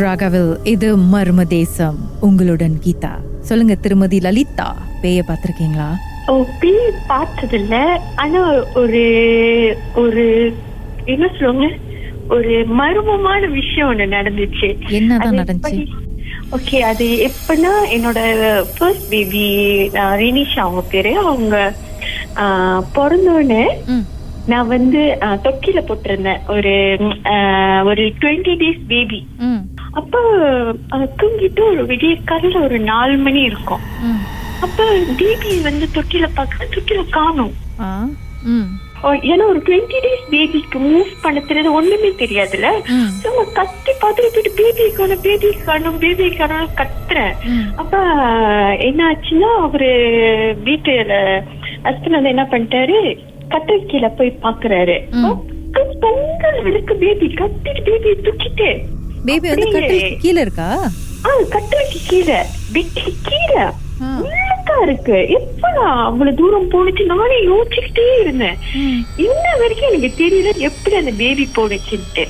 ராகவில் இது மர்ம தேசம். உங்களுடன் கீதா. சொல்லுங்க திருமதி லலிதா, பேய பார்த்திருக்கீங்களா? பேய் பார்த்தது இல்ல. ஆனா ஒரு ஒரு என்ன சொல்லுவாங்க, ஒரு மர்மமான விஷயம் ஒண்ணு நடந்துச்சு. என்னதான் நடந்துச்சு? ஓகே, அது எப்பன்னா என்னோட ஃபர்ஸ்ட் பேபி ரினிஷா அவங்க பேரு. அவங்க பிறந்தோடனே நான் வந்து தொக்கில போட்டிருந்தேன். ஒரு 20 days பேபி. அப்ப தூங்கிட்டு ஒரு விடிய காலையில ஒரு 4 மணி இருக்கும். அப்ப பேபி வந்து தொட்டில தொட்டில காணும். ஏன்னா ஒரு 20 days பேபிக்கு மூவ் பண்ண தெரியாது, ஒண்ணுமே தெரியாதுல்ல. கத்தி பார்த்துட்டு பேபி காணும் பேபி காணும் பேபி காணும் கத்துறேன். அப்ப என்ன ஆச்சுன்னா, அவரு வீட்டுல ஹஸ்பண்ட் வந்து என்ன பண்ணிட்டாரு, கட்டில் கீழே போய் பாக்குறாரு. பொங்கல் விளக்கு பேபி கத்திட்டு பேபி தூக்கிட்டு. பேபி வந்து கட்டிலுக்கு கீழே இருக்கா? கட்டிலுக்கு கீழே, பெட்டுக்கு கீழே உள்ளக்கா இருக்கு. எப்ப நான் அவ்வளவு தூரம் போனுச்சு நானே யோசிச்சுக்கிட்டே இருந்தேன். இன்ன வரைக்கும் எனக்கு தெரியல எப்படி அந்த பேபி போனுச்சுன்ட்டு.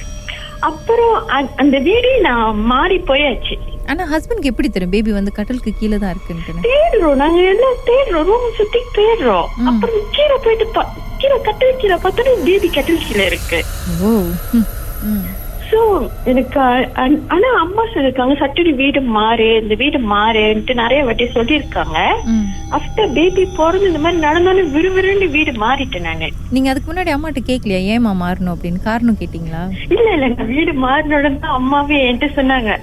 அப்புறம் அந்த வீடு நான் மாறி போயாச்சு. ஆனா ஹஸ்பண்ட்க்கு எப்படி தெரியும் பேபி வந்து கட்டிலுக்கு கீழே தான் இருக்குன்னு? தேடுறோம், நாங்க எல்லாம் தேடுறோம், ரூம் சுத்தி தேடுறோம். அப்புறம் கீழே போயிட்டு கீழே கட்டில் கீழே பார்த்தோன்னா பேபி கட்டில் கீழே இருக்கு. சோ எனக்கு ஆனா அம்மா சொல்லிருக்காங்க, சட்டுடி வீடு மாறு, இந்த வீடு மாறுன்ட்டு நிறைய வாட்டி சொல்லிருக்காங்க. ஆஃப்டர் பேபி பிறந்து இந்த மாதிரி நடந்தாலும் விறுவிறுன்னு வீடு மாறிட்டேன் நானு. நீங்க அதுக்கு முன்னாடி அம்மாட்ட கேட்கலையா ஏமா மாறணும் அப்படின்னு? காரணம் கேட்டீங்களா? இல்ல நான் வீடு மாறினோட தான் அம்மாவே என்கிட்ட சொன்னாங்க.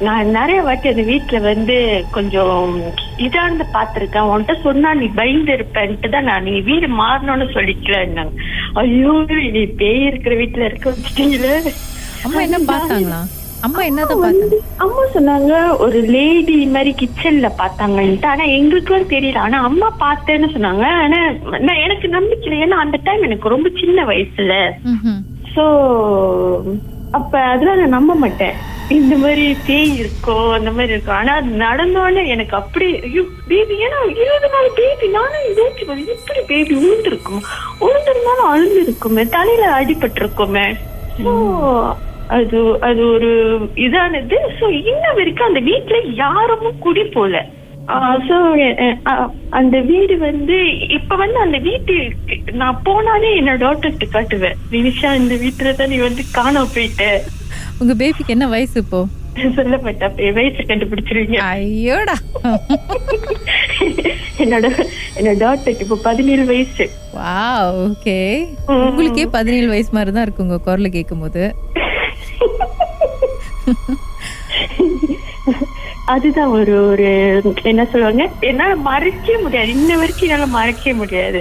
நான் நிறைய வாட்டி அந்த வீட்டுல வந்து கொஞ்சம் இதாந்து பாத்திருக்கேன், உன்கிட்ட சொன்னா நீ பயந்து இருப்பேன்ட்டு தான் நான் நீ வீடு மாறணும்னு சொல்லிக்கல. ஐயோ நீ பேய் இருக்கிற வீட்டுல இருக்க வச்சுட்டீங்களே. அம்மா என்ன பார்த்தாங்களா? அம்மா என்னதான் பார்த்தாங்க? அம்மா சொன்னாங்க ஒரு லேடி மாதிரி கிச்சன்ல பார்த்தாங்கன்ட்டு. ஆனா எங்களுக்கும் தெரியல. ஆனா அம்மா பார்த்தேன்னு சொன்னாங்க. ஆனா எனக்கு நம்பிக்கை இல்லை, ஏன்னா அந்த டைம் எனக்கு ரொம்ப சின்ன வயசுல. சோ அப்ப அதெல்லாம் நான் நம்ப மாட்டேன், இந்த மாதிரி பேய் இருக்கும் அந்த மாதிரி இருக்கும். ஆனா அது நடந்தோடனே எனக்கு அப்படி பேபி, ஏன்னா 20 நாள் பேபி, நானும் யோசிச்சு எப்படி பேபி உழுந்துருக்கும், உழுந்திருந்தாலும் அழுந்து இருக்குமே, தலையில அடிபட்டு இருக்குமே. அது ஒரு இதானது. சோ இன்ன வரைக்கும் அந்த வீட்டுல யாரும் குடி போல. சோ அந்த வீடு வந்து இப்ப வந்து அந்த வீட்டு நான் போனாலே என்னோட டாக்டர்கிட்ட காட்டுவேன், நிமிஷா இந்த வீட்டுலதான் நீ வந்து காணாம போயிட்ட. உங்க பேபிக்கு என்ன வயசு இப்போ? சொல்ல மாட்டா, வயசு கண்டுபிடிச்சிருவீங்க. ஐயோடா. என்னோட டாக்டருக்கு இப்போ 17 வயசு. Wow, okay. உங்களுக்கே 17 வயசு மாதிரி தான் இருக்கு உங்க குரல கேட்கும் போது. அதுதான் ஒரு என்ன சொல்லுவாங்க, என்னால மறைக்கவே முடியாது, இன்ன வரைக்கும் என்னால மறைக்கவே முடியாது.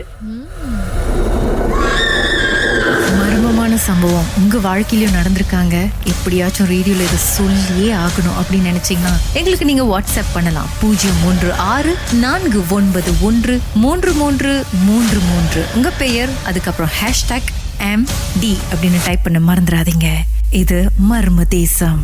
மர்மமான சம்பவம் உங்க வாழ்க்கையிலயும் நடந்திருக்காங்க, எப்படியாச்சும் ரேடியோல இதை சொல்லியே ஆகணும் அப்படின்னு நினைச்சீங்கன்னா எங்களுக்கு நீங்க வாட்ஸ்அப் பண்ணலாம். 03649133333. உங்க பெயர், அதுக்கப்புறம் #MD அப்படின்னு டைப் பண்ண மறந்துடாதீங்க. இது மர்ம தேசம்.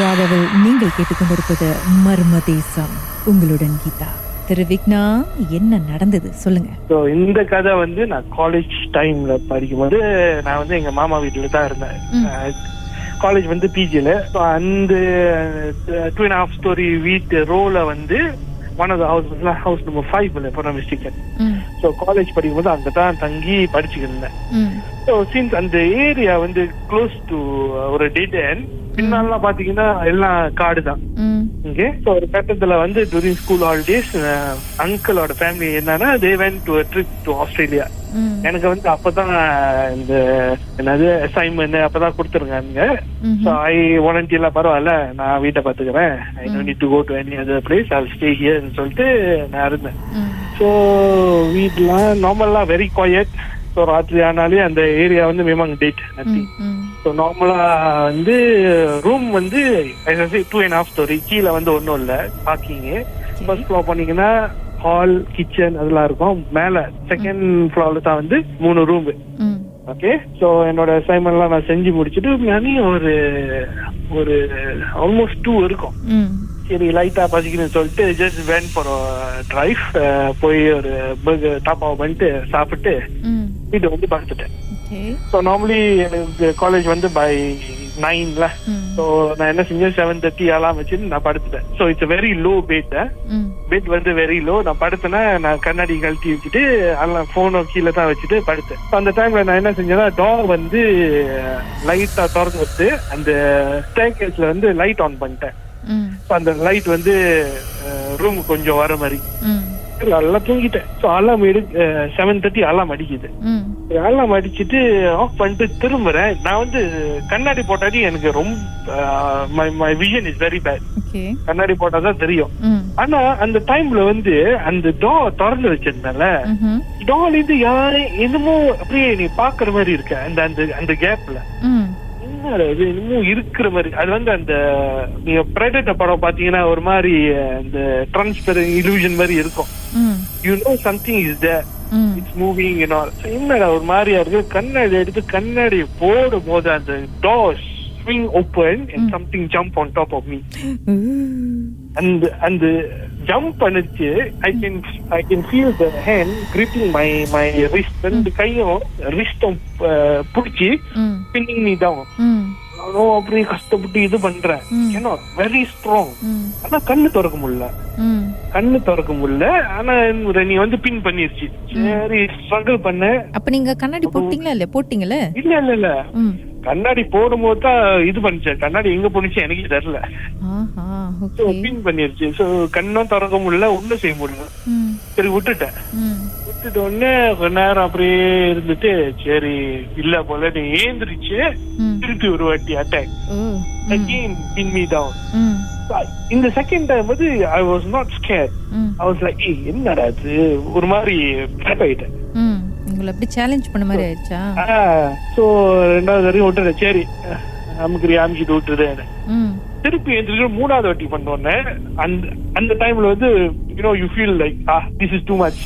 ராகவில் நீங்கள் கேட்டுக்கொண்டிருப்பது மர்ம தேசம். உங்களுடன் கீதா. திரு விக்னா, என்ன நடந்தது சொல்லுங்க. இந்த கதை வந்து நான் காலேஜ் டைம்ல படிக்கும் போது நான் வந்து எங்க மாமா வீட்டுல தான் இருந்தேன். காலேஜ் வந்து பிஜில. அந்த 2.5 story வீட்டு ரோல வந்து one of the house number 5 for mistaken. So college படிக்கும் போது அங்கதான் தங்கி படிச்சுக்கிட்டு இருந்தேன். ஸோ சின்ஸ் அந்த ஏரியா வந்து க்ளோஸ் டு ஒரு டெட் எண்ட், பின்னாலாம் பாத்தீங்கன்னா எல்லாம் காடு தான் இங்கே. ஸோ ஒரு கட்டத்துல வந்து டூரிங் ஸ்கூல் ஹாலிடேஸ் அங்கிளோட ஃபேமிலி என்னன்னா they went to trip to Australia. எனக்கு வந்து அப்பதான் இந்த என்னது அசைன்மெண்ட் அப்பதான் கொடுத்துருக்காங்க. ஸோ ஐ வாலண்டியர்லாம் பரவாயில்ல, நான் வீட்டை பாத்துக்கிறேன், I don't need to go to any other place, I will stay ஹியர்னு சொல்லிட்டு நான் இருந்தேன். ஸோ வீட்லாம் நார்மலா வெரி குவைட். ஸோ ராத்திரி ஆனாலே அந்த ஏரியா வந்து மேமாங் டேட் நத்திங். ஸோ நார்மலா வந்து ரூம் வந்து 2.5 story, கீழே வந்து ஒன்றும் இல்லை, பார்க்கிங்கு. ஃபர்ஸ்ட் ஃப்ளோர் பண்ணீங்கன்னா ஹால், கிச்சன் அதெல்லாம் இருக்கும். மேல செகண்ட் ஃப்ளோர்ல தான் வந்து 3 ரூம். ஓகே, சோ என்னோட அசைன்மெண்ட்லாம் நான் செஞ்சு முடிச்சுட்டு மணி ஒரு ஆல்மோஸ்ட் 2 இருக்கும். சரி லைட்டா பசிக்கணும்னு சொல்லிட்டு ஜஸ்ட் வென்ட் ஃபார் டிரைவ், போய் ஒரு பர்கர் டாப் ஆஃப் பண்ணிட்டு சாப்பிட்டு வீட்டு வந்து படுத்துட்டேன். ஸோ நார்மலி எனக்கு காலேஜ் வந்து பை 9ல. ஸோ நான் என்ன செஞ்சேன், 7:30 அலாம் வச்சுட்டு நான் படுத்துட்டேன். So it's very low bed. Bed வந்து வெரி லோ. நான் படுத்தேன்னா நான் கண்ணாடி கழட்டி வச்சுட்டு அதெல்லாம் போனும் கீழே தான் வச்சுட்டு படுத்தேன். அந்த டைம்ல நான் என்ன செஞ்சேன்னா டோர் வந்து லைட்டா திறந்து வச்சு அந்த ஸ்டேர்கேஸ்ல வந்து லைட் ஆன் பண்ணிட்டேன். அந்த லைட் வந்து ரூம் கொஞ்சம் வர மாதிரி நல்லா தூங்கிட்டேன். ஸோ அலாம் 7:30 அலாம் அடிக்குது. அலாம் அடிச்சுட்டு ஆஃப் பண்ணிட்டு திரும்புறேன். நான் வந்து கண்ணாடி போட்டாடி எனக்கு ரொம்ப my vision is very bad. கண்ணாடி போட்டாதான் தெரியும். ஆனா அந்த டைம்ல வந்து அந்த டோர் திறந்து வச்சிருந்தால டோர்ல இருந்து யாரும் என்னமோ அப்படியே நீ பாக்குற மாதிரி இருக்க. அந்த கேப்ல இன்னும் இருக்கிற மாதிரி. அது வந்து அந்த நீங்க பிரெடேட்டர் படம் பாத்தீங்கன்னா ஒரு மாதிரி அந்த டிரான்ஸ்பரண்ட் இலூஷன் மாதிரி இருக்கும். You know something is there, it's moving and all. என்னடா ஒரு மாதிரியா இருக்கு. கண்ணாடி எடுத்து கண்ணாடி போடும் போது அந்த door swing open and something jump on top of me. And jump பண்ணிச்சு. I can feel the hand gripping my wrist. ரெண்டு கையும் ரிஸ்டும் புடிச்சு pinning me down. அப்படியே கஷ்டப்பட்டு இது பண்றேன். ஏன்னா வெரி ஸ்ட்ராங். ஆனா கண்ணு திறக்க முடியல. ஆனா நீ வந்து பின் பண்ணிருச்சு. சரி ஸ்ட்ரகிள் பண்ண. அப்ப நீங்க கண்ணாடி போட்டீங்களா? இல்ல கண்ணாடி போடும் போது தான் இது பண்ணிச்சேன். கண்ணாடி எங்க போனுச்சு எனக்கு தெரியல. பின் பண்ணிருச்சு. சோ கண்ணும் திறக்க முடியல, ஒண்ணும் செய்ய முடியல. சரி விட்டுட்டேன். விட்டுட்ட உடனே கொஞ்ச நேரம் அப்படியே இருந்துட்டு சரி இல்ல போல நீ ஏந்திரிச்சு திருப்பி ஒரு வாட்டி அட்டாக். அகைன் பின் மீ டவுன். இந்த செகண்ட் டைம் வந்து I was not scared. I was like என்னடா இது ஒரு மாதிரி ஆயிட்டேன். உங்களை அப்படி சேலஞ்ச் பண்ண மாதிரி ஆயிடுச்சா? சோ ரெண்டாவது வரையும் விட்டுறேன். சரி அமுக்கிட்டு விட்டுறேன். திருப்பி எந்திரிக்க 3வது வாட்டி பண்ணோன்னே அந்த டைம்ல வந்து you feel like this is too much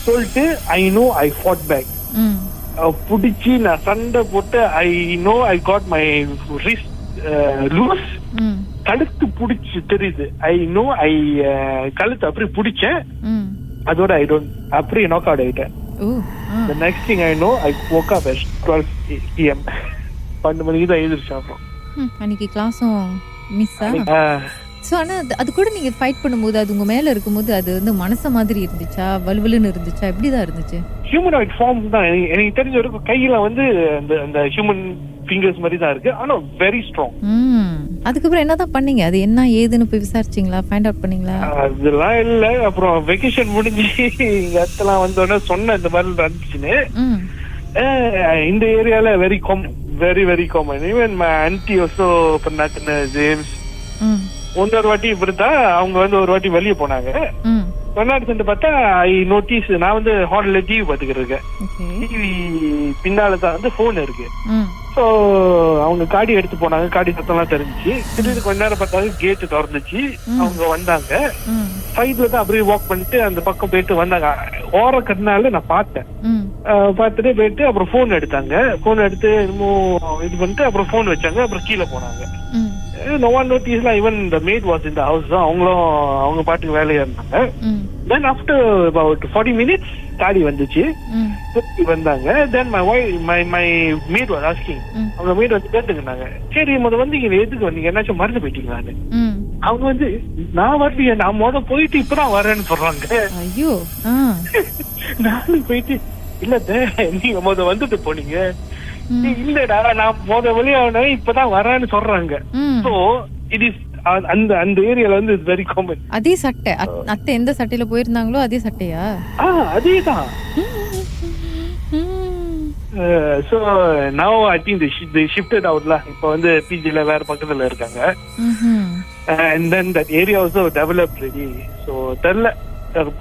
சொல்லிட்டு I know I fought back. புடிச்சு நான் சண்டை போட்டு I know I got my wrist loose. கழுத்து புடிச்சு தெரியுது. I know கழுத்து அப்படியே புடிச்சேன். அதோட I don't அப்படியே நாக் அவுட் ஆயிட்டேன். The next thing I know I woke up at 12 PM. 12 மணிக்கு தான் எழுந்திரிச்சேன். அப்புறம் அன்னைக்கு கிளாஸும் மிஸ்ஸா? ஸோ ஆனால் அது கூட நீங்கள் ஃபைட் பண்ணும்போது அது உங்கள் மேலே இருக்கும்போது அது வந்து மனச மாதிரி இருந்துச்சா, வலுவலுன்னு இருந்துச்சா, எப்படிதான் இருந்துச்சு? ஹியூமனாய்ட் ஃபார்ம் தான். எனக்கு தெரிஞ்ச வரைக்கும் கையில வந்து அந்த ஹியூமன் ஃபிங்கர்ஸ் மாதிரி தான் இருக்கு. ஆனா வெரி ஸ்ட்ராங். அதுக்கப்புறம் என்னதான் பண்ணீங்க? அது என்ன ஏதுன்னு போய் விசாரிச்சீங்களா, ஃபைண்ட் அவுட் பண்ணீங்களா? அதெல்லாம் இல்ல. அப்புறம் வெக்கேஷன் முடிஞ்சு இங்க அத்தெல்லாம் வந்தோடனே சொன்ன இந்த மாதிரி நடந்துச்சுன்னு. இந்த ஏரியால very common, very very common. Even my aunty also பண்ணாட்டுன்னு ஜேம்ஸ் ஒன்னொரு வாட்டி இப்படித்தான் அவங்க வந்து ஒரு வாட்டி வெளியே போனாங்க. கொண்டாடி சென்று பார்த்தா ஐ நோட்டீஸ் நான் வந்து ஹாலில் டிவி பார்த்துக்கிட்டு இருக்கேன். டிவி பின்னாலதான் வந்து போன் இருக்கு. சோ அவங்க காடி எடுத்து போனாங்க. காடி சத்தம்லாம் தெரிஞ்சிச்சு. திடீர்னு கொஞ்ச நேரம் பார்த்தாங்க கேட்டு திறந்துச்சு. அவங்க வந்தாங்க. சைட்ல தான் அப்படியே வாக் பண்ணிட்டு அந்த பக்கம் போயிட்டு வந்தாங்க. ஓர கட்டினால நான் பார்த்தேன். பார்த்துட்டு போயிட்டு அப்புறம் போன் எடுத்தாங்க. போன் எடுத்து இன்னமும் இது பண்ணிட்டு அப்புறம் போன் வச்சாங்க. அப்புறம் கீழே போனாங்க. No one noticed. Even the maid was in the house. அவங்களும் அவங்க பாட்டுக்கு வேலையா இருந்தாங்க. Then after about 40 minutes தாடி வந்துச்சு. வந்தாங்க. Then my maid was asking. அவங்க maid வந்து கேட்டுக்கிட்டாங்க, சரி வந்து இங்க எதுக்கு வந்தீங்க, என்னாச்சும் மறந்து போயிட்டீங்களான்னு. அவங்க வந்து நான் வரலையே, நான் போயிட்டு இப்பதான் வரேன்னு சொல்றாங்க. ஐயோ. நானும் போயிட்டு இல்ல நீங்க வந்துட்டு போனீங்க. இல்லடா நான் வெளியான இப்பதான் வரேன்னு சொல்றாங்க. சோ இட் இஸ் அந்த ஏரியால வந்து இட்ஸ் வெரி காமன். அதே சட்டை அத்தை எந்த சட்டையில போயிருந்தாங்களோ அதே சட்டையா? அதேதான். So now I think they shifted out la. இப்போ வந்து பிஜில வேற பக்கத்துல இருக்காங்க. And then that area also developed already. So தெரியல,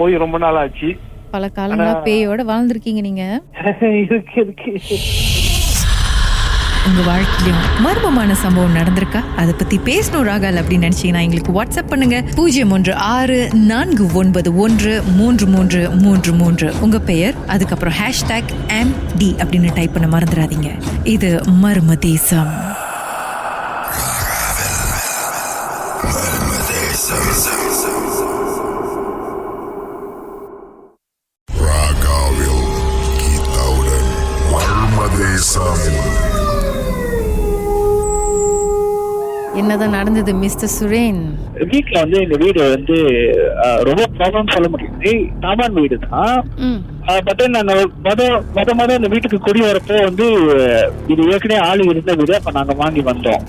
போய் ரொம்ப நாள் ஆச்சு. பல காலங்களா பேயோட வாழ்ந்திருக்கீங்க நீங்க. இருக்கு உங்க வாழ்க்கையிலும் மர்மமான சம்பவம் நடந்திருக்கா? அதை பத்தி பேசணும் ராகல் அப்படின்னு நினைச்சீங்கன்னா எங்களுக்கு வாட்ஸ்அப் பண்ணுங்க 0164913333. உங்க பெயர், அதுக்கப்புறம் #MD அப்படின்னு டைப் பண்ண மறந்துடாதீங்க. இது மர்ம தேசம். என்னதான் நடந்தது மிஸ்டர் சுரேன்? வீட்டுல வந்து எங்க வீடு வந்து ரொம்ப ப்ராப்ளம் சொல்ல முடியாது, சாமான் வீடு தான். பட் நாங்க முத இந்த வீட்டுக்கு குடி வரப்போ வந்து இது ஏற்கனவே ஆளு இருந்த வீடு. அப்ப நாங்க வாங்கி வந்தோம்.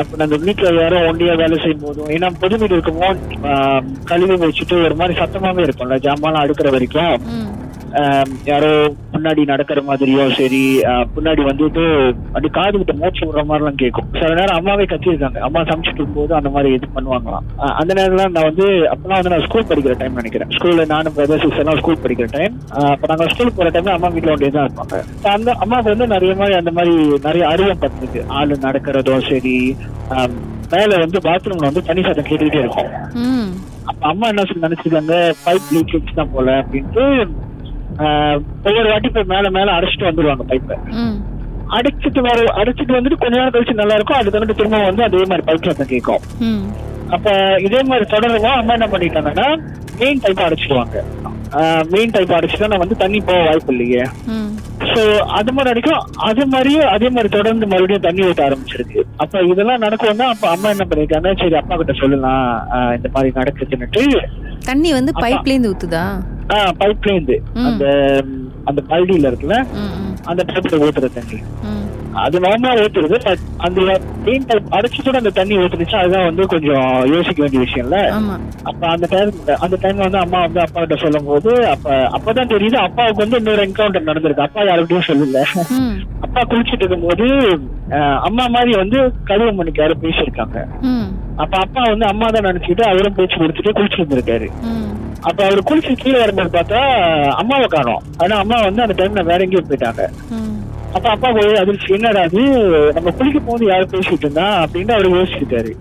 அப்ப நாங்க வீட்டுல யாரோ ஒண்டியா வேலை செய்யும் போதும், ஏன்னா பொது வீடு இருக்குமோ கழிவு வச்சுட்டு ஒரு மாதிரி சத்தமாவே இருக்கும்ல, ஜாமான் அடுக்கிற வரைக்கும். யாரோ முன்னாடி நடக்கிற மாதிரியோ சரி, முன்னாடி வந்துட்டு அப்படி காது கிட்ட மூச்சு விடுற மாதிரி எல்லாம் கேட்கும். சில நேரம் அம்மாவே கத்திருக்காங்க, அம்மா சமைச்சிட்டு இருக்கும்போது அந்த மாதிரி இது பண்ணுவாங்களாம். அந்த நேரம்ல நான் வந்து அப்பெல்லாம் வந்து நான் ஸ்கூல் படிக்கிற டைம் நினைக்கிறேன். ஸ்கூல்ல நானும் பிரதர் சிஸ்டர் எல்லாம் ஸ்கூல் படிக்கிற டைம். அப்ப நாங்க ஸ்கூல் போற டைம்ல அம்மா வீட்டுல ஒன்றே தான் இருப்பாங்க. அந்த அம்மாவுக்கு வந்து நிறைய அருவம் பத்துருக்கு. ஆளு நடக்கிறதும் சரி, மேல வந்து பாத்ரூம்ல வந்து தனி சத்தம் கேட்டுக்கிட்டே இருக்கும். அப்ப அம்மா என்ன சொல்லி நினைச்சிருக்காங்க, பைப் லீக்கேஜ் தான் போல அப்படின்ட்டு ஒவ்வொரு வாட்டி போய் மேல அடைச்சிட்டு வந்துருவாங்க பைப்பை. அடைச்சிட்டு வந்துட்டு கொஞ்ச நேரம் கழிச்சு நல்லா இருக்கும். அதுக்கு வந்து திரும்ப வந்து அதே மாதிரி பைப் சத்தம் கேட்கும். அப்ப இதே மாதிரி தொடருவா அம்மா என்ன பண்ணிட்டாங்கன்னா மெயின் பைப்பை அடைச்சிடுவாங்க. மெயின் பைப்பை அடைச்சிட்டா நான் வந்து தண்ணி போக வாய்ப்பு இல்லையே. சோ அது மாதிரி அடிக்கும். அதே மாதிரி தொடர்ந்து மறுபடியும் தண்ணி ஊற்ற ஆரம்பிச்சிருக்கு. அப்ப இதெல்லாம் நடக்கும்னா அப்ப அம்மா என்ன பண்ணிருக்காங்க, சரி அப்பா கிட்ட சொல்லலாம் இந்த மாதிரி நடக்குதுன்னுட்டு. தண்ணி வந்து பைப்ல இருந்து ஊத்துதா? பைப்ல இருந்து அந்த பல்டியில இருக்குல்ல, அந்த பைப்ல ஊத்துற தண்ணி அது நார்மலா ஊத்துறது. அந்த மெயின் பைப் அடைச்சிட்டு அந்த தண்ணி ஊத்துனுச்சு. அதுதான் வந்து கொஞ்சம் யோசிக்க வேண்டிய விஷயம் இல்ல. அப்ப அந்த டைம்ல வந்து அம்மா வந்து அப்பா கிட்ட சொல்லும் போது அப்பதான் தெரியுது அப்பாவுக்கு வந்து இன்னொரு என்கவுண்டர் நடந்திருக்கு. அப்பா யாருக்கிட்டையும் சொல்லல. அப்பா குளிச்சுட்டு இருக்கும் போது அம்மா மாதிரி வந்து கதவு மணிக்கு யாரும் பேசியிருக்காங்க. அப்ப அப்பா வந்து அம்மா தான் நினைச்சிட்டு அவரும் பேச்சு கொடுத்துட்டு குளிச்சுட்டு இருந்திருக்காரு. அப்ப அவரு குளிச்சு கீழே வரும்போது பார்த்தா அம்மாவை காணோம். ஆனா அம்மா வந்து அந்த டைம்ல வேற எங்கேயும் போயிட்டாங்க. அப்ப அப்பா போய் அதிர்ச்சி, என்னடா அது நம்ம குளிக்க போது யாரும் பேசிட்டு இருந்தா அப்படின்னு அவரு யோசிச்சிருக்காரு.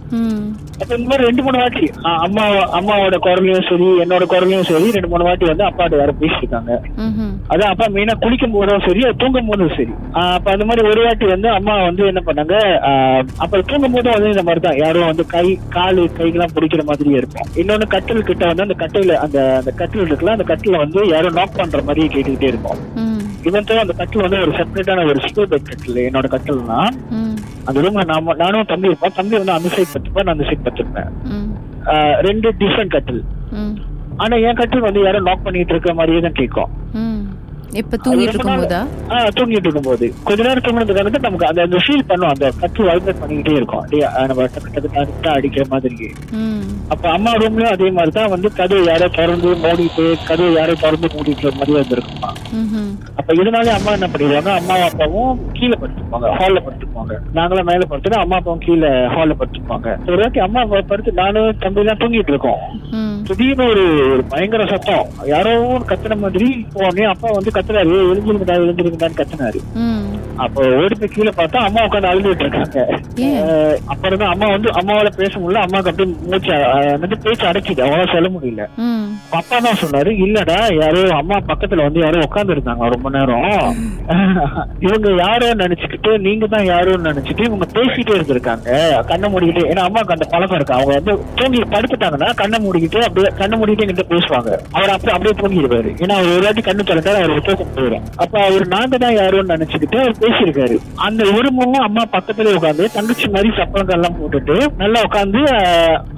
அப்ப இந்த மாதிரி 2-3 வாட்டி அம்மாவோட குரலையும் சரி என்னோட குரலையும் சரி 2-3 வாட்டி வந்து அப்பாட்ட யாரும் பேசிருக்காங்க. அதான் அப்பா மெயினா குளிக்கும் போதும் சரி தூங்கும் போதும் சரி. அப்ப அந்த மாதிரி ஒரு வாட்டி வந்து அம்மா வந்து என்ன பண்ணாங்க, அப்ப தூங்கும் போதும் வந்து இந்த மாதிரிதான் யாரும் வந்து கைகள்லாம் பிடிக்கிற மாதிரியே இருக்கும். இன்னொன்னு கட்டில் கிட்ட வந்து அந்த கட்டில அந்த கட்டில் இருக்குல்ல, அந்த கட்டில வந்து யாரும் நாக் பண்ற மாதிரியே கேட்டுக்கிட்டே இருக்கும். இவன் அந்த கட்டில் வந்து ஒரு செப்பரேட்டான ஒரு சிங்கிள் பெட் கட்டில். என்னோட கட்டில்னா அந்த ரூம்ல நானும் தம்பி இருப்போம். தம்பி வந்து அந்த சைட் பத்துப்பேன், நான் அந்த சைட் பத்துப்பேன். 2 டிஃபரெண்ட் கட்டில். ஆனா என் கட்டில் வந்து யாரும் லாக் பண்ணிட்டு இருக்க மாதிரியே தான் கேட்கும். இப்ப தூங்கிட்டு இருக்கும்போது கொஞ்ச நேரம் தூங்கினதுக்கு நமக்கு அந்த ஃபீல் பண்ணும், அந்த கட்டில் வைப்ரேட் பண்ணிக்கிட்டே இருக்கும். நம்ம டக்கு அடிக்கிற மாதிரி. அப்ப அம்மா ரூம்லயும் அதே மாதிரிதான் வந்து கதவு யாரோ திறந்து மூடிட்டு மாதிரியே வந்துருக்குமா. அப்ப இதனாலே அம்மா என்ன பண்ணிடுவாங்க, அம்மாவும் அப்பாவும் கீழே படுத்துப்பாங்க, ஹால்ல படுத்துப்பாங்க. நாங்களும் மேல படுத்துட்டு அம்மா அப்பாவும் கீழே ஹால்ல படுத்துப்பாங்க. ஒரு வாட்டி அம்மா அப்பா படுத்து நானும் தம்பி எல்லாம் தூங்கிட்டு இருக்கோம். திடீர்னு ஒரு பயங்கர சத்தம், யாரோ கத்துன மாதிரி. உடனே அப்பா வந்து கத்துறாரு, எழுந்திருந்தான்னு கத்துனாரு. அப்ப ஓடி போய் கீழே பார்த்தா அம்மா உட்காந்து அழுதுட்டு இருக்காங்க. அப்புறம் தான் அம்மா வந்து அம்மாவால பேச முடியல, அம்மாவுக்கு அப்படியே மூச்சு பேச்சு அடைச்சிது, அவங்களால சொல்ல முடியல. அப்பா தான் சொன்னாரு, இல்லடா யாரோ அம்மா பக்கத்துல வந்து யாரோ உட்காந்து இருந்தாங்க ரொம்ப நேரம். இவங்க யாரோ நினைச்சுக்கிட்டு நீங்க தான் யாரோன்னு நினைச்சிட்டு இவங்க பேசிட்டே இருந்திருக்காங்க கண்ணை மூடிக்கிட்டு. ஏன்னா அம்மாவுக்கு அந்த பழக்கம் இருக்கு, அவங்க வந்து தூங்கி படுத்துட்டாங்கன்னா கண்ணை மூடிக்கிட்டு என்கிட்ட பேசுவாங்க. அவர் அப்படியே தூங்கிடுவாரு. ஏன்னா அவர் ஒரு வாட்டி கண்ணு திறந்தா அவர் தூக்கம் போயிடும். அப்ப அவர் நாங்க தான் யாரோன்னு நினைச்சுக்கிட்டு அவர் பேசியிருக்காரு. அந்த ஒரு மூலம் அம்மா பக்கத்துல உட்காந்து தங்கச்சி மாதிரி சப்பளங்கள் எல்லாம் போட்டுட்டு நல்லா உட்காந்து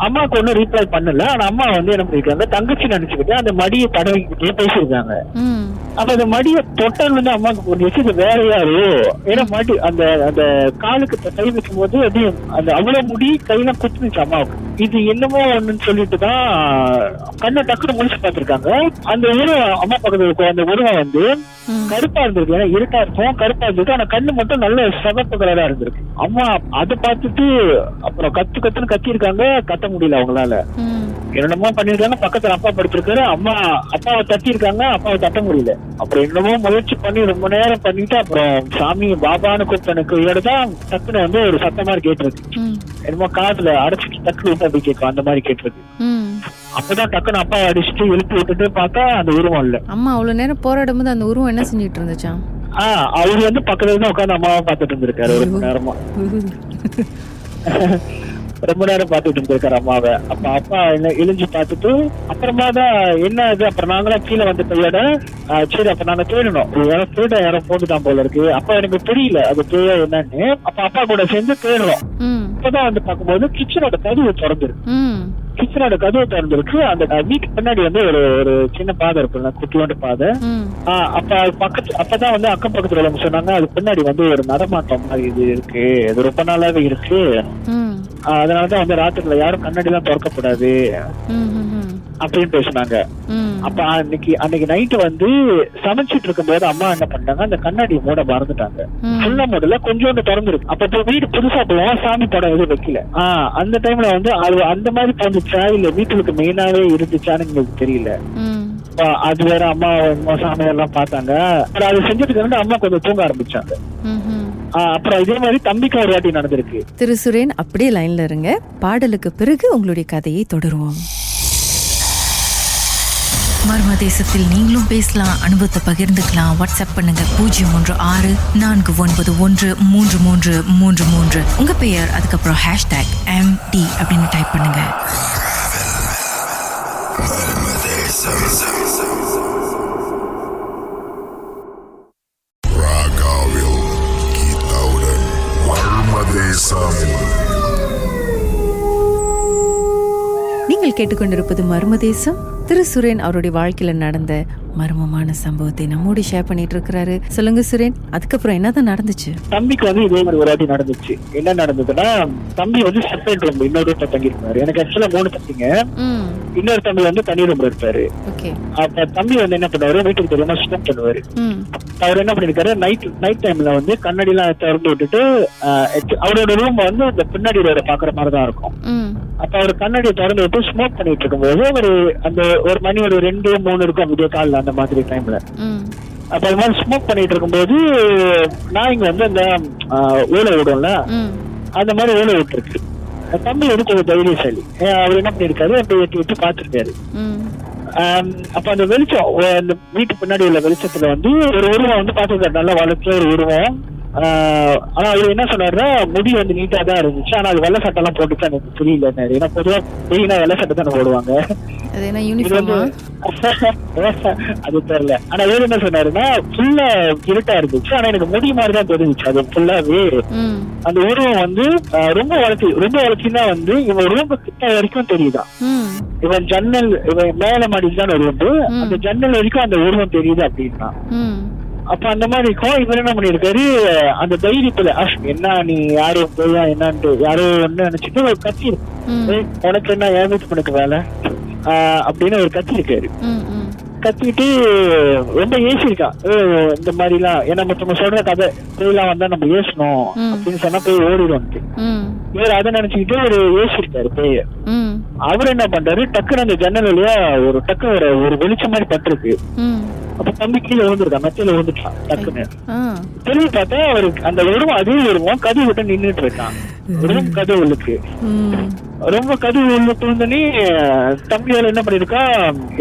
அம்மாவுக்கு ஒன்னும் ரீப்ளை பண்ணல. ஆனா அம்மா வந்து என்ன பண்ணிருக்காங்க, தங்கச்சி நினைச்சுக்கிட்டு அந்த மடியை தடவிக்கிட்டே பேசியிருக்காங்க. அப்ப அந்த மடியை தொட்டல் வந்து அம்மாவுக்கு போட்டுச்சு, இது வேற யாரு. ஏன்னா மடி அந்த அந்த காலுக்கு கை வைக்கும் போது அது அந்த அவ்வளவு முடி கையில குத்துனுச்சு அம்மாவுக்கு. இது என்னமோ ஒண்ணுன்னு சொல்லிட்டு தான் கண்ணை டக்குனு முடிச்சு பார்த்திருக்காங்க. அந்த உருவம் அம்மா பக்கத்துல இருக்கும், அந்த உருவம் வந்து கருப்பா இருந்திருக்கு. ஏன்னா இருட்டா இருக்கும், கருப்பா இருந்திருக்கு. ஆனா கண்ணு மட்டும் நல்ல சிவப்பு கலரா இருந்திருக்கு. அம்மா அதை பார்த்துட்டு அப்புறம் கத்துன்னு கத்தி இருக்காங்க, கத்த முடியல அவங்களால. என்னமோ பண்ணிருக்காங்க. பக்கத்துல அப்பா படுத்திருக்காரு. அப்பாவை தட்டி இருக்காங்க, அப்பாவை தட்ட முடியல. அப்புறம் என்னமோ முயற்சி பண்ணி ரொம்ப நேரம் பண்ணிட்டு அப்புறம் சாமி பாபான்னு கூப்பிட்டனுக்கு தான் டக்குன்னு வந்து ஒரு சத்தம் மாதிரி கேட்டிருக்கு. என்னமோ காதுல அடைச்சிட்டு டக்குனு அப்படி கேட்கும், அந்த மாதிரி கேட்டிருக்கு. அப்பதான் டக்குன்னு அப்பா அடிச்சுட்டு எழுப்பி விட்டுட்டு பார்த்தா அந்த உருவம் இல்ல. அம்மா அவ்வளவு நேரம் போராடும் போது அந்த உருவம் என்ன செஞ்சிட்டு இருந்துச்சா? அவரு வந்து பக்கத்துல தான் உட்காந்து அம்மாவை பாத்துட்டு இருந்திருக்காரு ஒரு மணி நேரமா. ரொம்ப நேரம் பாத்துட்டு இருந்திருக்காரு அம்மாவை. அப்ப அப்பா எழுஞ்சி பாத்துட்டு அப்புறமா தான் என்ன இது, அப்புறம் நாங்களாம் கீழே வந்து கையோட சரி அப்ப நாங்க தேடணும், திருட யாரும் போட்டுதான் போல இருக்கு. அப்ப எனக்கு தெரியல அது தேவை என்னன்னு. அப்ப அப்பா கூட சேர்ந்து தேடுறோம். இப்பதான் வந்து பாக்கும்போது கிச்சனோட கதவு திறந்துருக்கு. கிச்சனோட கதவு திறந்துருக்கு. அந்த வீட்டுக்கு பின்னாடி வந்து ஒரு சின்ன பாதை இருக்குல்ல, குட்டியோட பாதை. அப்பதான் வந்து அக்கம் பக்கத்துல உள்ளவங்க சொன்னாங்க அது பின்னாடி வந்து ஒரு நடமாட்டம் மாதிரி இது இருக்கு, அது ரொம்ப நாளாவே இருக்கு, அதனாலதான் வந்து ராத்திரில யாரும் கண்ணாடி எல்லாம் திறக்கப்படாது அப்படின்னு பேசினாங்க. அப்ப அன்னைக்கு நைட்டு வந்து சமைச்சிட்டு இருக்கும் போது அம்மா என்ன பண்ணாங்க, அந்த கண்ணாடியை மூட மறந்துட்டாங்க. ஃபுல்லா மூடல, கொஞ்சோண்டு திறந்துருக்கு. அப்ப வீடு புதுசா போவோம், சாமி படம் எதுவும் வைக்கல. அந்த டைம்ல வந்து அது அந்த மாதிரி தோணுச்சா இல்ல வீட்டுக்கு மெயினாவே இருந்துச்சான்னு எங்களுக்கு தெரியல. அது வேற அம்மா சாமியெல்லாம் பார்த்தாங்க. அது செஞ்சதுக்கு அம்மா கொஞ்சம் தூங்க ஆரம்பிச்சாங்க. அப்புறம் இதே மாதிரி தம்பிக்கு ஒரு வாட்டி நடந்திருக்கு. திரு சுரேன் அப்படியே லைன்ல இருங்க, பாடலுக்கு பிறகு உங்களுடைய கதையை தொடருவோம். மர்ம தேசத்தில் நீங்களும் பேசலாம், அனுபவத்தை பகிர்ந்துக்கலாம். வாட்ஸ்அப் பண்ணுங்க 016-411-3333. உங்க பெயர் அதுக்கப்புறம் #MD அப்படின்னு டைப் பண்ணுங்க. நீங்கள் கேட்டுக்கொண்டிருப்பது மர்மதேசம். திரு சுரேன் அவருடைய வாழ்க்கையில நடந்த மர்மமான சம்பவத்தை நம்மோடு ஷேர் பண்ணிட்டு இருக்கிறாரு. சொல்லுங்க சுரேன், அதுக்கப்புறம் என்னதான் நடந்துச்சு? தம்பிக்கு வந்து இதே மாதிரி ஒரு வாட்டி நடந்துச்சு. என்ன நடந்ததுன்னா, தம்பி வந்து செப்பரேட் ரூம் இன்னொரு தங்கி இருப்பாரு. எனக்கு ஆக்சுவலா 3 தம்பிங்க. இன்னொரு தம்பி வந்து தனி ரூம்ல இருப்பாரு. அப்ப தம்பி வந்து என்ன பண்ணுவாரு, வீட்டுக்கு தெரியாம ஸ்மோக் பண்ணுவாரு. அவர் என்ன பண்ணிருக்காரு, நைட் டைம்ல வந்து கண்ணாடி எல்லாம் திறந்து விட்டுட்டு அவரோட ரூம் வந்து அந்த பின்னாடி ரோட பாக்குற மாதிரிதான் இருக்கும். அப்ப அவர் கண்ணாடியை திறந்து விட்டு ஸ்மோக் பண்ணிட்டு இருக்கும்போது அந்த ஒரு மணி ஒரு 2-3 இருக்கும் விடிய காலில் அந்த மாதிரி டைம்ல. அப்ப அது மாதிரி ஸ்மோக் பண்ணிட்டு இருக்கும்போது நான் இங்க வந்து அந்த ஓலை விடும்ல, அந்த மாதிரி ஓலை விட்டுருக்கு. தம்பி வந்து கொஞ்சம் தைரியசாலி. அவர் என்ன பண்ணிருக்காரு, அப்படி எட்டி விட்டு பாத்துருக்காரு. அப்ப அந்த வெளிச்சம், அந்த வீட்டு பின்னாடி உள்ள வெளிச்சத்துல வந்து ஒரு உருவம் வந்து பாத்துருக்காரு, நல்லா வளர்த்த ஒரு உருவம். ஆனா அவர் என்ன சொன்னாருன்னா, முடி வந்து நீட்டா தான் இருந்துச்சு, ஆனா அது வெள்ளை சட்டை எல்லாம் போட்டுச்சு எனக்கு புரியல. ஏன்னா பொதுவா வெயினா வெள்ளை சட்டை தானே போடுவாங்க, அது தெரியல. ஆனா வேறு என்ன சொன்னாருன்னா, ஃபுல்லா இருட்டா இருந்துச்சு, ஆனா எனக்கு முடி மாதிரிதான் தெரிஞ்சிச்சு. அது ஃபுல்லாவே அந்த உருவம் வந்து ரொம்ப வளர்ச்சின்னா வந்து இவன் ரூம் கிட்ட வரைக்கும் தெரியுதான். இவன் மேல மாடிதான் ஒரு ரூம், அந்த ஜன்னல் வரைக்கும் அந்த உருவம் தெரியுது அப்படின்னா. அப்ப அந்த மாதிரி இருக்கும். இவர் என்ன பண்ணிருக்காரு, அந்த தைரியத்துல என்ன நீ யாரோ போயா என்னன்ட்டு யாரோ ஒண்ணு நினைச்சிட்டு ஒரு கத்தி இருக்கு, உனக்கு என்ன என் வீட்டு உனக்கு வேலை அப்படின்னு ஒரு கத்தி இருக்காரு. கத்திட்டு ரொம்ப ஏசிருக்கான் இந்த மாதிரி எல்லாம். ஏன்னா மத்தவங்க சொல்ற கதை பேயெல்லாம் வந்தா நம்ம ஏசணும் அப்படின்னு சொன்னா போய் ஓடிடுவோம். இவர் அதை நினைச்சுக்கிட்டு ஒரு ஏசிருக்காரு பேய. அவர் என்ன பண்றாரு, டக்குன்னு அந்த ஜன்னல் வழியா ஒரு வெளிச்சம் மாதிரி பட்டிருக்கு. அப்ப தம்பி கீழே விழுந்துருக்கான், மெத்தையில விழுந்துட்டான். டக்குன்னு திரும்பி பார்த்தா அவருக்கு அந்த உருவம் அதே உருவம் கதவு விட்டு நின்றுட்டு இருக்கான். வெறும் கதவுக்கு ரொம்ப கதவு விழுந்தோடனே தம்பியால என்ன பண்ணிருக்கா,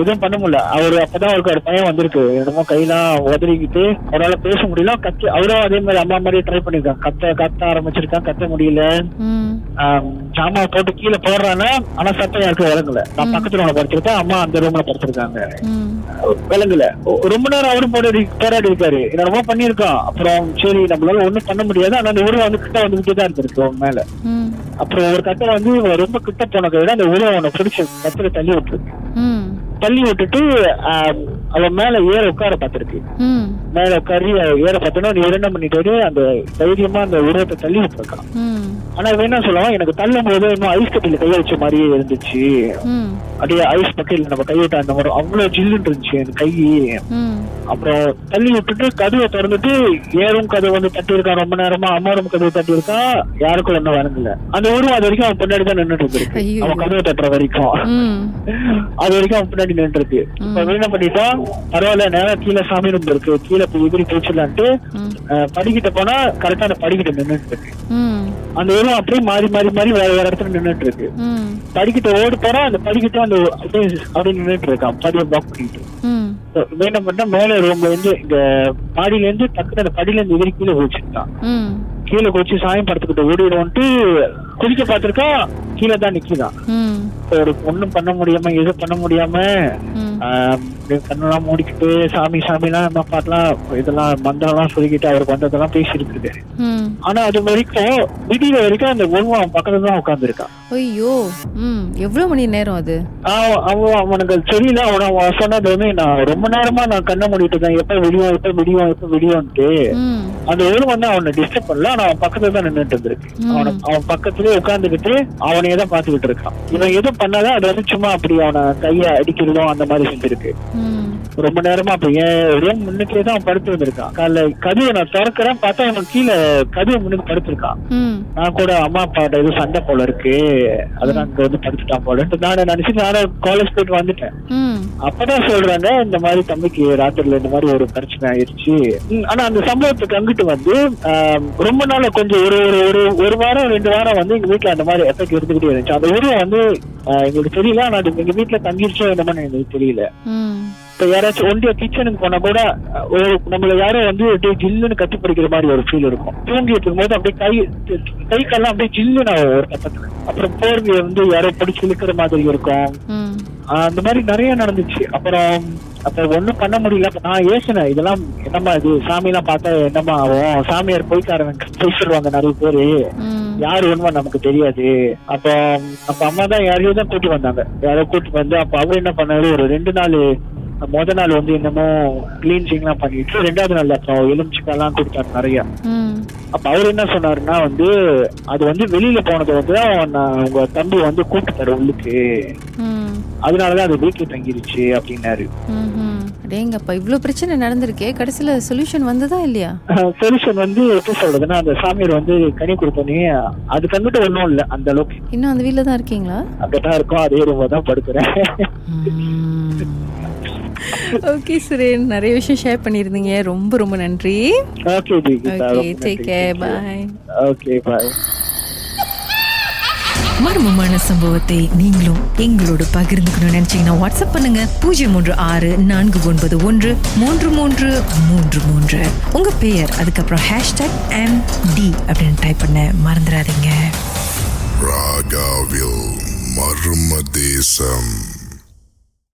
எதுவும் பண்ண முடியல. அப்பதான் அவருக்கு ஒரு பையன் வந்திருக்கு, என்னமோ கையெல்லாம் உதறிக்கிட்டு அவரால் பேச முடியல. அவரும் அதே மாதிரி அம்மா மாதிரி ட்ரை பண்ணிருக்கான், கத்த ஆரம்பிச்சிருக்கான், கத்த முடியல. சாமா போட்டு கீழே போடுறாங்க, ஆனா சத்தம் யாருக்கும் விளங்கல. நான் பக்கத்துல ஒண்ணு படுத்திருக்கேன், அம்மா அந்த ரூம்ல படுத்திருக்காங்க, விளங்கல. ரொம்ப நேரம் அவரும் போராடி இருக்காரு, என்னமோ பண்ணிருக்கான். அப்புறம் சரி நம்மளால ஒண்ணும் பண்ண முடியாது, ஆனா அந்த உருவம் வந்து கிட்ட வந்துகிட்டே தான் இருந்திருக்கு மேல. அப்புறம் ஒரு கட்டை வந்து ரொம்ப கிட்ட போன விட அந்த உருவம் அவனை பிடிச்ச கத்துல தள்ளி விட்டுட்டு அவன் மேல ஏற உட்கார பாத்திருக்கு. மேல உட்காரி ஏற பார்த்தோன்னா நீ என்ன பண்ணிட்டு அந்த தைரியமா அந்த உருவத்தை தள்ளி விட்டுருக்கான். ஆனா வேணா சொல்லுவான், எனக்கு தள்ளும் போது இன்னும் ஐஸ் கட்டில கைய வச்ச மாதிரியே இருந்துச்சு. அப்படியே ஐஸ் பக்கெட்ல நம்ம கையிட்ட அந்த மாதிரி அவ்வளவு ஜில்லுன்னு இருந்துச்சு எனக்கு கை. அப்புறம் தள்ளி விட்டுட்டு கதவை திறந்துட்டு ஏறும் கதவு வந்து தட்டி இருக்கான் ரொம்ப நேரமா, அம்மாரும் கதவை தட்டி இருக்கான், யாருக்கும் ஒன்னும் வரங்கல. அந்த உருவம் அது வரைக்கும் அவன் பின்னாடி தான் நின்றுட்டு இருக்கு, அவன் கதவை தட்டுற வரைக்கும் அது வரைக்கும் அவன் பின்னாடி நின்று இருக்கு. இப்ப என்ன பண்ணிட்டான், பரவாயில்ல நேரம் கீழே சாமி ரூம் இருக்கு, கீழே போய் எதிரி போச்சுலான்ட்டு படிக்கிட்ட போனா கரெக்டா அந்த படிக்கிட்ட நின்றுட்டு இருக்கு. அந்த உருவம் அப்படியே மாறி மாறி மாறி வேற வேற இடத்துல நின்றுட்டு இருக்கு. படிக்கிட்ட ஓடு போறா, அந்த படிக்கிட்ட அந்த அப்படியே நின்றுட்டு இருக்கான், படியை பிளாக் பண்ணிட்டு. வேணும் பண்ணா மேல ரூம்ல இருந்து இந்த மாடியில இருந்து டக்குனு அந்த படியில இருந்து எதிரி கீழே குதிச்சுட்டான். கீழே குதிச்சு சாயம் படத்துக்கிட்ட ஓடிடுவோன்ட்டு குதிக்க பாத்திருக்கா, கீழே தான் நிக்குதான். ஒண்ணும் பண்ண முடியாம எதுவும் பண்ண முடியாம கண்ணெல்லாம் மூடிக்கிட்டு சாமி சாமிலாம் நம்ம பாட்டெல்லாம் இதெல்லாம் மந்திரம்லாம் சொல்லிக்கிட்டு அவருக்கு வந்ததெல்லாம் பேசி இருக்குது. ஆனா அது வரைக்கும் விடிய வரைக்கும் அந்த உருவம் பக்கத்துல தான் உட்கார்ந்து இருக்கான். ஐயோ, எவ்வளவு மணி நேரம் அது? அவனுக்கு தெரியல. அவன் சொன்னது வந்து நான் ரொம்ப நேரமா நான் கண்ணை மூடிட்டு தான், எப்ப விடியோன்ட்டு அந்த உருவம் வந்து அவனை டிஸ்டர்ப் பண்ணல. ஆனா அவன் பக்கத்துல தான் நின்றுட்டு இருந்திருக்கு. அவன் பக்கத்துலயே உட்கார்ந்துக்கிட்டு அவனையே தான் பாத்துக்கிட்டு இருக்கான். இவன் எதுவும் பண்ணாதான் அது வந்து சும்மா அப்படி அவனை கைய அடிக்கிறதும் அந்த மாதிரி செஞ்சிருக்கு. ரொம்ப நேரமா அப்ப ஏன் முன்னுக்கே தான் அவன் படுத்து வந்திருக்கான். காலைல கதவை நான் திறக்கிறேன், பார்த்தா அவன் கீழே கதவை முன்னுக்கு படுத்திருக்கான். நான் கூட அம்மா அப்பாட்ட எதுவும் சண்டை போல இருக்கு, அதெல்லாம் அங்க வந்து படுத்துட்டான் போல நான் நினைச்சு நானும் காலேஜ் போயிட்டு வந்துட்டேன். அப்பதான் சொல்றாங்க இந்த மாதிரி தம்பிக்கு ராத்திரில இந்த மாதிரி ஒரு பிரச்சனை ஆயிடுச்சு. ஆனா அந்த சம்பவத்துக்கு அங்கிட்டு வந்து ரொம்ப நாள் கொஞ்சம் ஒரு வாரம் 2 வாரம் வந்து எங்க வீட்டுல அந்த மாதிரி எஃபெக்ட் இருந்துகிட்டே இருந்துச்சு. அந்த உருவம் வந்து எங்களுக்கு தெரியல, ஆனா அது எங்க வீட்டுல தங்கிருச்சோ என்னமோ எனக்கு தெரியல. இப்ப யாராச்சும் ஒன்றிய கிச்சனுக்கு போனா கூட நம்மள யாரும் வந்து அப்படியே ஜில்லுன்னு கட்டி பிடிக்கிற மாதிரி ஒரு ஃபீல் இருக்கும். தூங்கிட்டு இருக்கும் போது அப்படியே கை கால்லாம் அப்படியே ஜில்லுன்னு ஒரு கட்டத்துல, அப்புறம் போர்வையை வந்து யாரோ பிடிச்சு இழுக்கிற மாதிரி இருக்கும். அந்த மாதிரி நிறைய நடந்துச்சு. அப்ப ஒண்ணும் பண்ண முடியல. நான் யோசனை இதெல்லாம் என்னமா இது சாமி எல்லாம் பார்த்தா என்னமா ஆகும், சாமியார் போய்க்காரங்க பேசிடுவாங்க நிறைய பேரு, யாரு ஒண்ணுமா நமக்கு தெரியாது. அப்ப அம்மா தான் யாரையோ தான் கூட்டி வந்தாங்க, யாரோ கூட்டி வந்து அப்ப அவர் என்ன பண்ணாரு, ஒரு 2 நாள் முத நாள் வந்து என்னமோ கிளீன்சிங் எல்லாம் பண்ணிட்டு 2வது நாள் அப்புறம் எலுமிச்சிக்காய் கொடுத்தாரு நிறைய. அப்ப அவர் என்ன சொன்னாருன்னா வந்து அது வந்து வெளியில போனது வந்து உங்க தம்பி வந்து கூப்பிட்டாரு உள்ளுக்கு, அதனாலதான் அது வீட்டுல தங்கிருச்சு அப்படின்னாரு. டேங்கப்பா, இவ்வளவு பிரச்சனை நடந்திருக்கே, கடைசியில சொல்யூஷன் வந்ததா இல்லையா? சொல்யூஷன் வந்து எப்படி சொல்றதுன்னா, அந்த சாமியார் வந்து கனி கொடுத்தோன்னே அது கண்டுட்டு ஒண்ணும் இல்ல அந்த அளவுக்கு. இன்னும் அந்த வீட்டுல தான் இருக்கீங்களா? அங்கதான் இருக்கும், அதே ரூம்ல தான் படுக்கிறேன். ஓகே சுரேன், நிறைய விஷயம் ஷேர் பண்ணிருந்தீங்க, ரொம்ப ரொம்ப நன்றி. Okay take care, bye. Okay bye. மர்மமான சம்பவத்தை நீங்களும் எங்களோடு பகிர்ந்துக்கணும்னு நினைச்சீங்கன்னா வாட்ஸ்அப் பண்ணுங்க 0364333333. உங்க பெயர் அதுக்கப்புறம் #MD அப்படின்னு டைப் பண்ண மறந்துடாதீங்க. ராகாவில் மர்ம தேசம்.